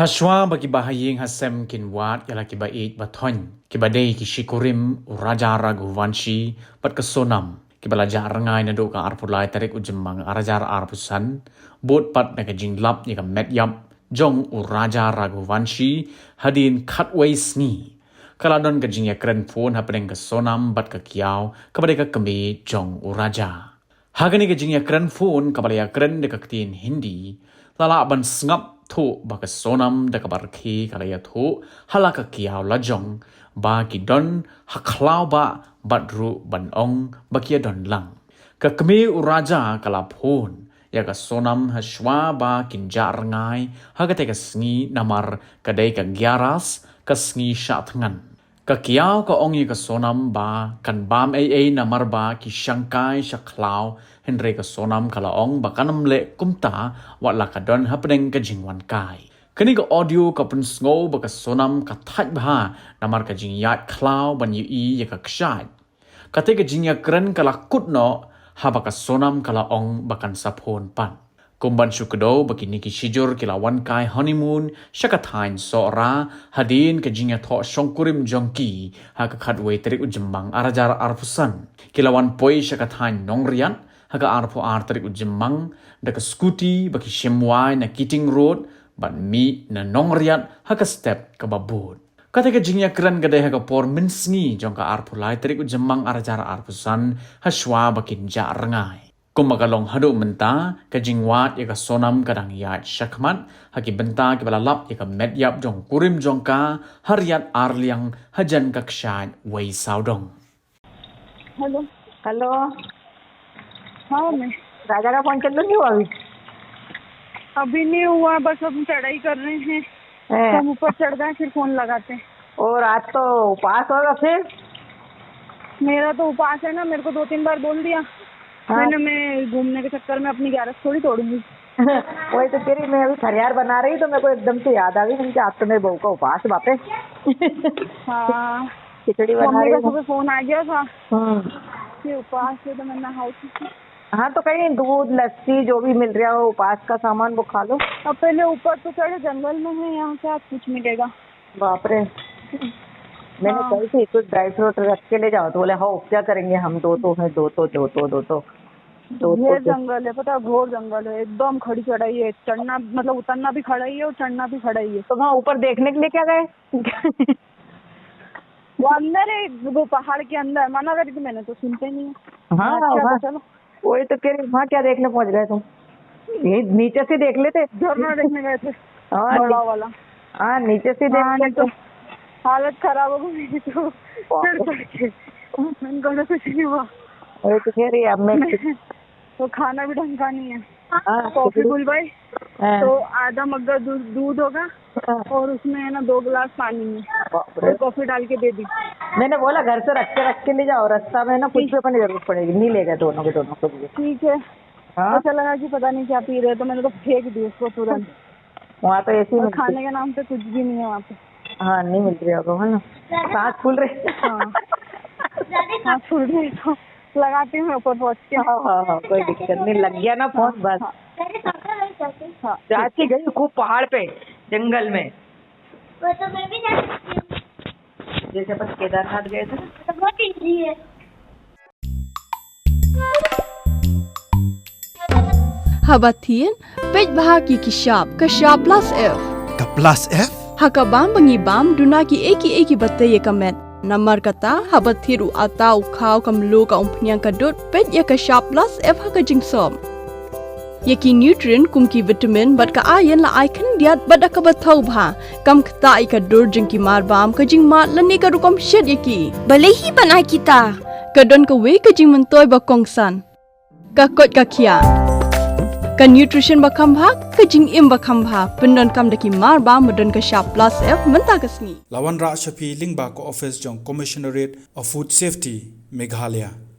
Haswa bagi bahaying hasem kinwat yala kibait baton kibadei kishikurim Raja Raghuvanshi pat kesonam kibalaja rangai na do ka arpulai tarik ujemang arajar arpusan bot pat na kajinglap ni ka medyap jong Raja Raghuvanshi hadin katway sni kaladon kajingya kren phone hapeng kesonam bat ka kiau kabadei ka kemi jong Raja hagani kajingya kren phone kabalaya kren de kaktin Hindi lala ban sngap thu baka sonam da kabar khi kalaya thu halaka kiaw lajong ba ki don haklaw ba badru ban ong bakia don lang ka kemi uraja kala phun ya ka sonam hashwa ba kinja rangai haga te ka sngi namar kadai ka gyaras ka sngi shatngan ka kiaw ka ongi ka sonam ba kan bam ai namar ba ki shangkai shaklaw henry ka sonam kala ong ba kanam le kumta wa la ka don hapeng ka jingwan kai kani ka audio ka pun sngo ba ka sonam ka that ba namar ka jingyat klaw ban yu ya ka kshat ka te ka jingya kren kala kutno ha ba ka sonam kala ong ba kan sapon pan kumban syukdo bagi niki shijur kilawan kai honeymoon syakathain sora hadin ke jingya tho shongkurim jongki ha ka khatwe tarik ujembang arajar arpusan kilawan poi syakathain nongrian ha ka arpu ar tarik ujembang da ka scooty bagi shemwai na kiting road ban mi na nongrian ha ka step ka babut kata ka jingya kran gadai ha ka por minsngi jong ka arpu lai tarik ujembang arajar arpusan haswa bakin ja rangai kumakalong hadu menta kajingwat ya ka sonam kadang yat shakmat haki benta ke balalap ya ka medyap jong kurim jong ka hariat arliang hajan kakshat wei saudong. Hello hello हाँ मैं राजा का फोन चल रही हो अभी नहीं हुआ बस हम चढ़ाई कर रहे हैं हैं? हम ऊपर चढ़ गए फिर फोन लगाते हैं और आज तो उपवास होगा फिर मेरा तो उपास है ना मेरे को 2-3 बार बोल दिया हाँ। मैं घूमने के चक्कर में अपनी 11 थोड़ी तोड़ूंगी वही तो कह रही मैं अभी खरियार बना रही तो मेरे को एकदम से याद आ गई मैंने कहा आज तो मेरे बहू का उपवास बापे हाँ खिचड़ी बना मम्मी रही का हूँ सुबह फोन आ गया था हम्म। कि उपवास है तो मैं नहाई थी हाँ तो कहीं दूध लस्सी जो भी मिल रहा हो उपवास का सामान वो खा लो अब पहले ऊपर तो चढ़े जंगल में है यहाँ से आज कुछ मिलेगा बाप रे मैंने हाँ। कही थी कुछ ड्राई फ्रूट रख के ले जाओ तो बोले हाँ क्या करेंगे हम दो ये जंगल है पता है घोर जंगल है एकदम खड़ी चढ़ाई है चढ़ना मतलब उतरना भी खड़ा ही है और चढ़ना भी खड़ा ही है तो वहाँ ऊपर देखने के लिए क्या गए वो अंदर है वो पहाड़ के अंदर मना करी थी मैंने तो सुनते नहीं है हाँ अच्छा वहाँ- तो चलो वही तो कह रही वहाँ क्या देखने पहुँच गए तुम ये नीचे से देख लेते झरना देखने गए थे हाँ बड़ा वाला हाँ नीचे से देख हाँ नहीं लेते तो हालत खराब हो गई मेरी तो चढ़ के मैंने कहा कुछ नहीं हुआ वही तो कह रही है अब मैं तो खाना भी ढंग का नहीं है हाँ, कॉफी बुलवाई हाँ, तो आधा मग्गा दूध होगा हाँ, और उसमें है ना 2 गिलास पानी में बाप रे। और कॉफी डाल के दे दी मैंने बोला घर से रख के ले जाओ रास्ता में ना कुछ भी अपनी जरूरत पड़ेगी नहीं ले गए दोनों के लिए ठीक है हाँ ऐसा लगा कि पता नहीं क्या पी रहे तो मैंने तो फेंक दी उसको तुरंत वहाँ तो ऐसी और खाने के नाम पे कुछ भी नहीं है वहाँ पे हाँ नहीं मिल रही होगा है ना सांस फूल रही हाँ हाँ फूल रही तो लगाती हूँ ऊपर पहुँच के हाँ कोई दिक्कत नहीं लग गया ना फोन बस हाँ आज की गई खूब पहाड़ पे जंगल में वो तो मैं भी जा सकती हूँ जैसे बस केदारनाथ गए थे तो बहुत इजी है Habatin, pej bahagi kishap, kashap plus F. Ka plus F? Hakabam bangibam dunaki eki batay kamet. Namar kata habathiru atau kau kamlu ka umpnyang kadut pej ya kashap plus F hakajing som. Yaki nutrient kumki vitamin bat ka ayan la icon diat bat akabatau bha. Kam kata ikadur jengki marbam kajing mat lani ka rukom shed yaki. Balehi banai kita. Kadon ka we kajing mentoy bakongsan. Kakot kakia. Ka nutrition bakam bha kajing im bakam bha pendon kam daki marba medon ka sharp plus F menta kasni Lawan Ra Shafi Lingba ko office jong Commissionerate of Food Safety Meghalaya.